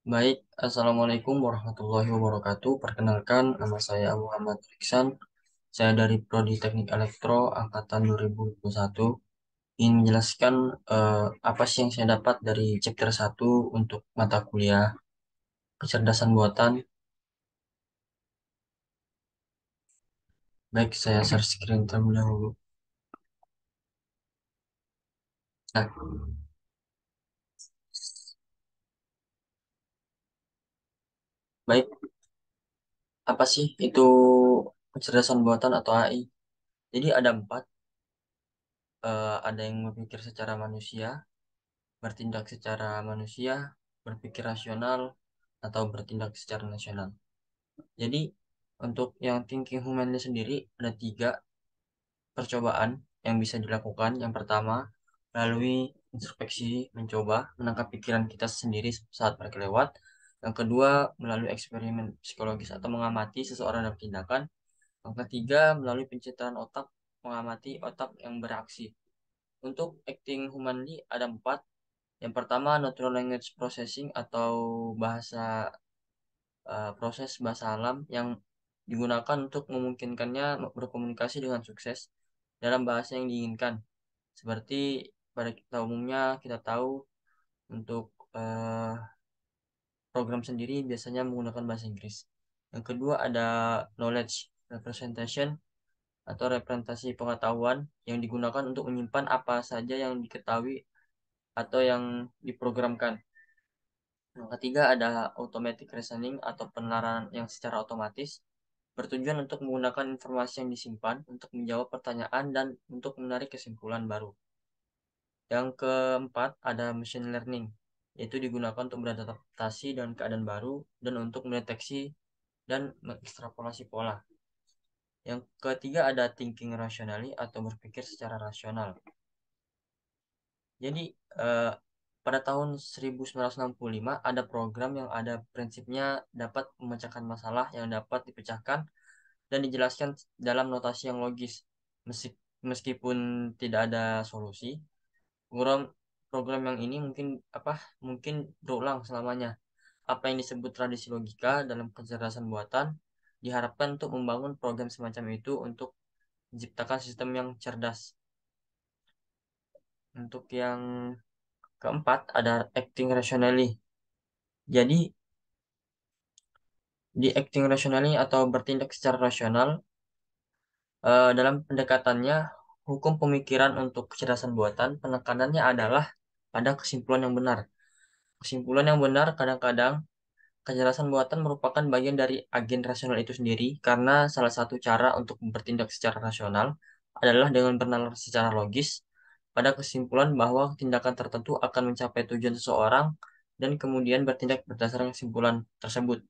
Baik, Assalamualaikum warahmatullahi wabarakatuh. Perkenalkan, nama saya Muhammad Iksan. Saya dari Prodi Teknik Elektro Angkatan 2021. Ingin menjelaskan apa sih yang saya dapat dari chapter 1 untuk mata kuliah kecerdasan buatan. Baik, saya share screen terlebih dahulu. Nah, baik, apa sih itu kecerdasan buatan atau AI? Jadi ada empat, ada yang berpikir secara manusia, bertindak secara manusia, berpikir rasional, atau bertindak secara nasional. Jadi untuk yang thinking humanly sendiri ada tiga percobaan yang bisa dilakukan. Yang pertama, melalui introspeksi mencoba menangkap pikiran kita sendiri saat mereka lewat. Yang kedua, melalui eksperimen psikologis atau mengamati seseorang dalam tindakan. Yang ketiga, melalui pencitraan otak, mengamati otak yang bereaksi. Untuk acting humanly ada empat. Yang pertama, natural language processing atau bahasa proses bahasa alam yang digunakan untuk memungkinkannya berkomunikasi dengan sukses dalam bahasa yang diinginkan. Seperti pada kita umumnya kita tahu untuk eh, program sendiri biasanya menggunakan bahasa Inggris. Yang kedua ada knowledge representation atau representasi pengetahuan yang digunakan untuk menyimpan apa saja yang diketahui atau yang diprogramkan. Yang ketiga ada automatic reasoning atau penelaran yang secara otomatis bertujuan untuk menggunakan informasi yang disimpan untuk menjawab pertanyaan dan untuk menarik kesimpulan baru. Yang keempat ada machine learning, yaitu digunakan untuk beradaptasi dengan keadaan baru dan untuk mendeteksi dan mengekstrapolasi pola. Yang ketiga ada thinking rationally atau berpikir secara rasional. Jadi eh, pada tahun 1965 ada program yang ada prinsipnya dapat memecahkan masalah yang dapat dipecahkan dan dijelaskan dalam notasi yang logis. Meskipun tidak ada solusi, program program yang ini mungkin berulang selamanya. Apa yang disebut tradisi logika dalam kecerdasan buatan diharapkan untuk membangun program semacam itu untuk menciptakan sistem yang cerdas. Untuk yang keempat ada acting rationally. Jadi di acting rationally atau bertindak secara rasional, dalam pendekatannya, hukum pemikiran untuk kecerdasan buatan, penekanannya adalah pada kesimpulan yang benar. Kesimpulan yang benar kadang-kadang kecerdasan buatan merupakan bagian dari agen rasional itu sendiri, karena salah satu cara untuk bertindak secara rasional adalah dengan bernalar secara logis pada kesimpulan bahwa tindakan tertentu akan mencapai tujuan seseorang dan kemudian bertindak berdasarkan kesimpulan tersebut.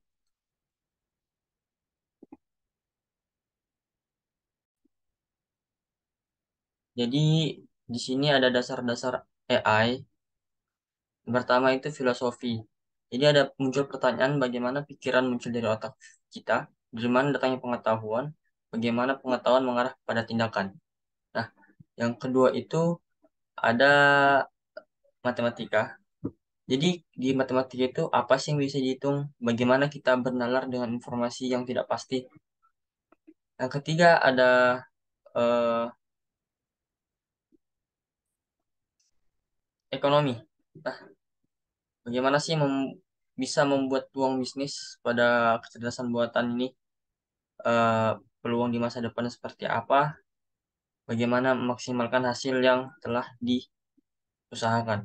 Jadi di sini ada dasar-dasar AI. Yang pertama itu filosofi. Jadi ada muncul pertanyaan bagaimana pikiran muncul dari otak kita, dari mana datangnya pengetahuan, bagaimana pengetahuan mengarah pada tindakan. Nah, yang kedua itu ada matematika. Jadi di matematika itu apa sih yang bisa dihitung? Bagaimana kita bernalar dengan informasi yang tidak pasti? Yang ketiga ada eh, ekonomi. Nah, bagaimana sih bisa membuat peluang bisnis pada kecerdasan buatan ini? eh, Peluang di masa depan seperti apa, bagaimana memaksimalkan hasil yang telah diusahakan.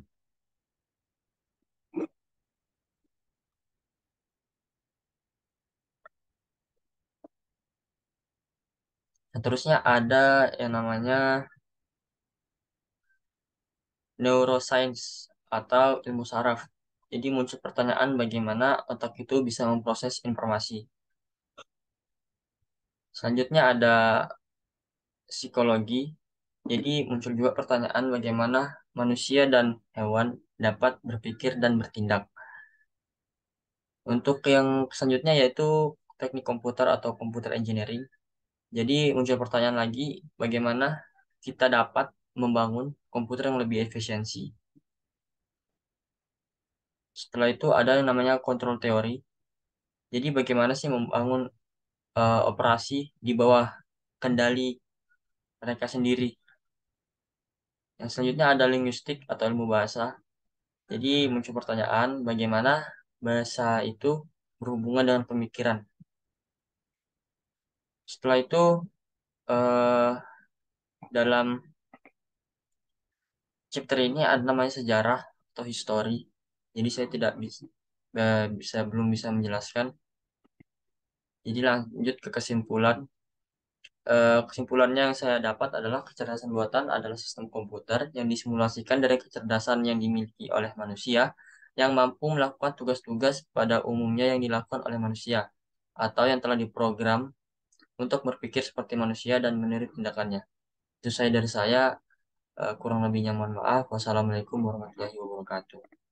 Seterusnya ada yang namanya neuroscience atau ilmu saraf. Jadi muncul pertanyaan bagaimana otak itu bisa memproses informasi. Selanjutnya ada psikologi. Jadi muncul juga pertanyaan bagaimana manusia dan hewan dapat berpikir dan bertindak. Untuk yang selanjutnya yaitu teknik komputer atau computer engineering. Jadi muncul pertanyaan lagi, bagaimana kita dapat membangun komputer yang lebih efisiensi. Setelah itu ada yang namanya kontrol teori. Jadi bagaimana sih membangun operasi di bawah kendali mereka sendiri. Yang selanjutnya ada linguistik atau ilmu bahasa. Jadi muncul pertanyaan bagaimana bahasa itu berhubungan dengan pemikiran. Setelah itu eh, dalam chapter ini ada namanya sejarah atau history. Jadi saya tidak belum bisa menjelaskan. Jadi lanjut ke kesimpulan. Kesimpulannya yang saya dapat adalah kecerdasan buatan adalah sistem komputer yang disimulasikan dari kecerdasan yang dimiliki oleh manusia yang mampu melakukan tugas-tugas pada umumnya yang dilakukan oleh manusia atau yang telah diprogram untuk berpikir seperti manusia dan meniru tindakannya. Itu saya dari saya, kurang lebihnya mohon maaf. Wassalamualaikum warahmatullahi wabarakatuh.